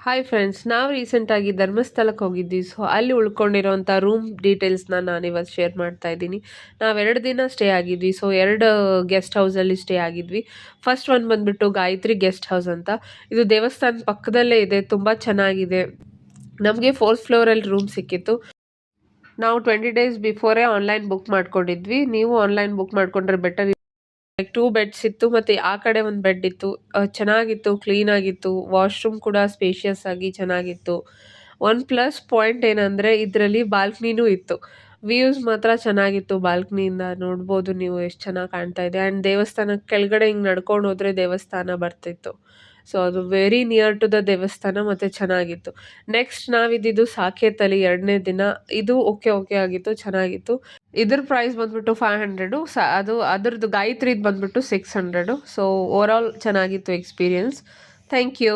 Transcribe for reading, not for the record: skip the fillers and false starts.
Hi friends, ನಾವು ರೀಸೆಂಟಾಗಿ ಧರ್ಮಸ್ಥಳಕ್ಕೆ ಹೋಗಿದ್ವಿ. ಸೊ ಅಲ್ಲಿ ಉಳ್ಕೊಂಡಿರೋಂಥ ರೂಮ್ ಡೀಟೇಲ್ಸ್ನ ನಾನಿವತ್ತು ಶೇರ್ ಮಾಡ್ತಾ ಇದ್ದೀನಿ. ನಾವು 2 ದಿನ ಸ್ಟೇ ಆಗಿದ್ವಿ. ಸೊ 2 ಗೆಸ್ಟ್ ಹೌಸಲ್ಲಿ ಸ್ಟೇ ಆಗಿದ್ವಿ. ಫಸ್ಟ್ ಒಂದು ಬಂದ್ಬಿಟ್ಟು ಗಾಯತ್ರಿ ಗೆಸ್ಟ್ ಹೌಸ್ ಅಂತ. ಇದು ದೇವಸ್ಥಾನದ ಪಕ್ಕದಲ್ಲೇ ಇದೆ, ತುಂಬ ಚೆನ್ನಾಗಿದೆ. ನಮಗೆ 4th ಫ್ಲೋರಲ್ಲಿ ರೂಮ್ ಸಿಕ್ಕಿತ್ತು. ನಾವು 20 ಡೇಸ್ ಬಿಫೋರೇ ಆನ್ಲೈನ್ ಬುಕ್ ಮಾಡ್ಕೊಂಡಿದ್ವಿ. ನೀವು ಆನ್ಲೈನ್ ಬುಕ್ ಮಾಡ್ಕೊಂಡ್ರೆ ಬೆಟರ್. ಲೈಕ್ 2 ಬೆಡ್ಸ್ ಇತ್ತು, ಮತ್ತು ಆ ಕಡೆ ಒಂದು ಬೆಡ್ ಇತ್ತು. ಚೆನ್ನಾಗಿತ್ತು, ಕ್ಲೀನಾಗಿತ್ತು. ವಾಶ್ರೂಮ್ ಕೂಡ ಸ್ಪೇಷಿಯಸ್ ಆಗಿ ಚೆನ್ನಾಗಿತ್ತು. ಒನ್ ಪ್ಲಸ್ ಪಾಯಿಂಟ್ ಏನಂದರೆ ಇದರಲ್ಲಿ ಬಾಲ್ಕನಿನೂ ಇತ್ತು. ವ್ಯೂಸ್ ಮಾತ್ರ ಚೆನ್ನಾಗಿತ್ತು. ಬಾಲ್ಕನಿಯಿಂದ ನೋಡ್ಬೋದು ನೀವು ಎಷ್ಟು ಚೆನ್ನಾಗಿ ಕಾಣ್ತಾ ಇದೆ. ಆ್ಯಂಡ್ ದೇವಸ್ಥಾನಕ್ಕೆ ಕೆಳಗಡೆ ಹಿಂಗೆ ನಡ್ಕೊಂಡು ಹೋದರೆ ದೇವಸ್ಥಾನ ಬರ್ತಿತ್ತು. ಸೊ ಅದು ವೆರಿ ನಿಯರ್ ಟು ದ ದೇವಸ್ಥಾನ, ಮತ್ತು ಚೆನ್ನಾಗಿತ್ತು. ನೆಕ್ಸ್ಟ್ ನಾವಿದ್ದಿದ್ದು ಸಾಕೇತಲ್ಲಿ 2ನೇ ದಿನ. ಇದು ಓಕೆ ಓಕೆ ಆಗಿತ್ತು, ಚೆನ್ನಾಗಿತ್ತು. ಇದ್ರ ಪ್ರೈಸ್ ಬಂದ್ಬಿಟ್ಟು 500. ಅದು ಅದ್ರದ್ದು ಗಾಯತ್ರಿದು ಬಂದ್ಬಿಟ್ಟು 600. ಸೊ ಓವರ್ ಆಲ್ ಚೆನ್ನಾಗಿತ್ತು ಎಕ್ಸ್ಪೀರಿಯನ್ಸ್. Thank you.